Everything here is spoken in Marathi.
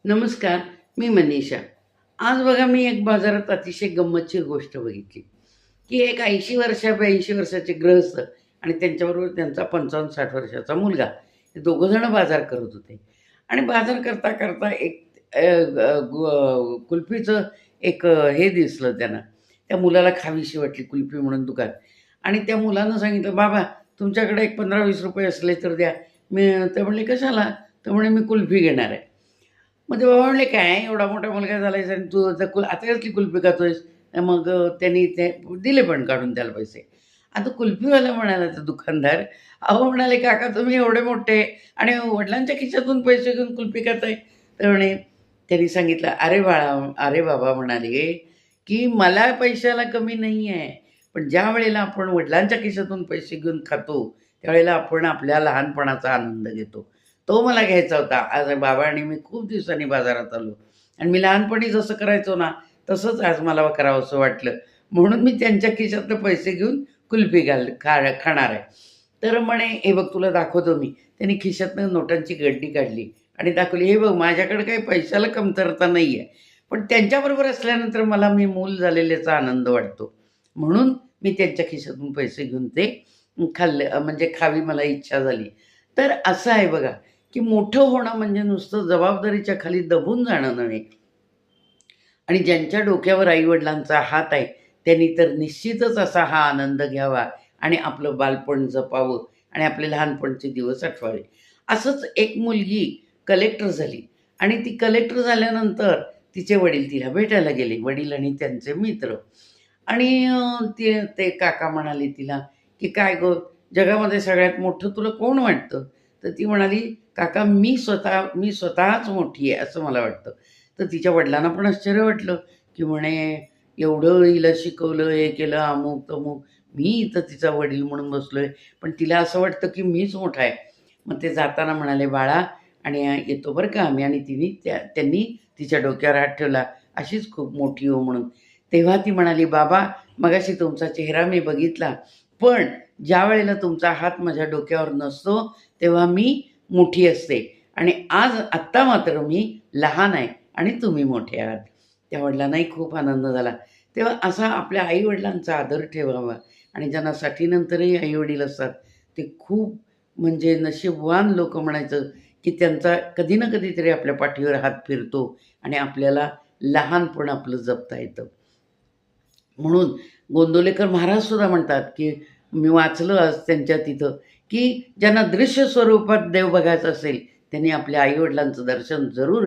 नमस्कार. मी मनीषा. आज बघा मी एक बाजारात अतिशय गंमतशीर गोष्ट बघितली, की एक 80 82 वर्षाचे गृहस्थ आणि त्यांच्याबरोबर त्यांचा 55-60 वर्षाचा मुलगा. हे दोघंजणं बाजार करत होते आणि बाजार करता एक कुल्फीचं हे दिसलं त्यांना. त्या मुलाला खावीशी वाटली कुल्फी म्हणून दुकान आणि त्या मुलानं सांगितलं, "बाबा तुमच्याकडे एक ₹15-20 असले तर द्या." ते म्हणले, "कशाला?" तर म्हणे, "मी कुल्फी घेणार आहे." मग ते बाबा म्हणले, "काय एवढा मोठा मुलगा झालायस आणि तू आता आता कसली कुल्फी खातोयस?" मग त्यांनी ते दिले पण काढून त्याला पैसे. आता कुल्फीवाला म्हणाला तो दुकानदार, अहो म्हणाले, "काका तुम्ही एवढे मोठे आणि वडिलांच्या खिशातून पैसे घेऊन कुल्फी खाताय?" तर म्हणे त्यांनी सांगितलं, "अरे बाळा, अरे बाबा," म्हणाले, की "मला पैशाला कमी नाही आहे. पण ज्यावेळेला आपण वडिलांच्या खिशातून पैसे घेऊन खातो, त्यावेळेला आपण आपल्या लहानपणाचा आनंद घेतो. तो मला घ्यायचा होता. आज बाबा आणि मी खूप दिवसांनी बाजारात आलो आणि मी लहानपणी जसं करायचो ना, तसंच आज मला करावंसं वाटलं. म्हणून मी त्यांच्या खिशातनं पैसे घेऊन कुल्फी खाणार आहे." तर म्हणे, "हे बघ तुला दाखवतो मी." त्यांनी खिशातनं नोटांची गड्डी काढली आणि दाखवली, "हे बघ माझ्याकडे काही पैशाला कमतरता नाही आहे. पण त्यांच्याबरोबर असल्यानंतर मला मी मूल झालेल्याचा आनंद वाटतो. म्हणून मी त्यांच्या खिशातून पैसे घेऊन ते म्हणजे खावी मला इच्छा झाली." तर असं आहे बघा, की मोठं होणं म्हणजे नुसतं जबाबदारीच्या खाली दबून जाणं नव्हे आणि ज्यांच्या डोक्यावर आई-वडिलांचा हात आहे, त्यांनी तर निश्चितच असा हा आनंद घ्यावा आणि आपलं बालपण जपावं आणि आपले लहानपणचे दिवस आठवावे. असंच एक मुलगी कलेक्टर झाली आणि ती कलेक्टर झाल्यानंतर तिचे वडील तिला भेटायला गेले, वडील आणि त्यांचे मित्र. आणि ते ते काका म्हणाले तिला, की "काय गं, जगामध्ये सगळ्यात मोठं तुला कोण वाटतं?" तर ती म्हणाली, "काका मी स्वतःच मोठी आहे असं मला वाटतं." तर तिच्या वडिलांना पण आश्चर्य वाटलं, की म्हणे एवढं हिला शिकवलं, हे केलं, अमुक-तमुक. मी इथं तिचा वडील म्हणून बसलोय, पण तिला असं वाटतं, की मीच मोठा आहे. मग ते जाताना म्हणाले, "बाळा आणि येतो बरं का आम्ही." आणि त्यांनी तिच्या डोक्यावर हात ठेवला, "अशीच खूप मोठी हो म्हणून." तेव्हा ती म्हणाली, "बाबा मगाशी तुमचा चेहरा मी बघितला, पण ज्यावेळेला तुमचा हात माझ्या डोक्यावर नसतो, तेव्हा मी मोठी असते आणि आत्ता मात्र मी लहान आहे आणि तुम्ही मोठे आहात." त्या वडिलांनाही खूप आनंद झाला. तेव्हा असा आपल्या आई-वडिलांचा आदर ठेवावा आणि ज्यांना साठीनंतरही आई-वडील असतात, ते खूप म्हणजे नशीबवान लोकं म्हणायचं, की त्यांचा कधी ना कधीतरी आपल्या पाठीवर हात फिरतो आणि आपल्याला लहानपण आपलं जपता येतं. म्हणून गोंंदवलेकर महाराज सुद्धा म्हणतात, की मी वाचलं आज त्यांच्या तिथं, की ज्यांना दृश्य स्वरूपात देव बघायचा असेल, त्यांनी आपल्या आई-वडिलांचं दर्शन जरूर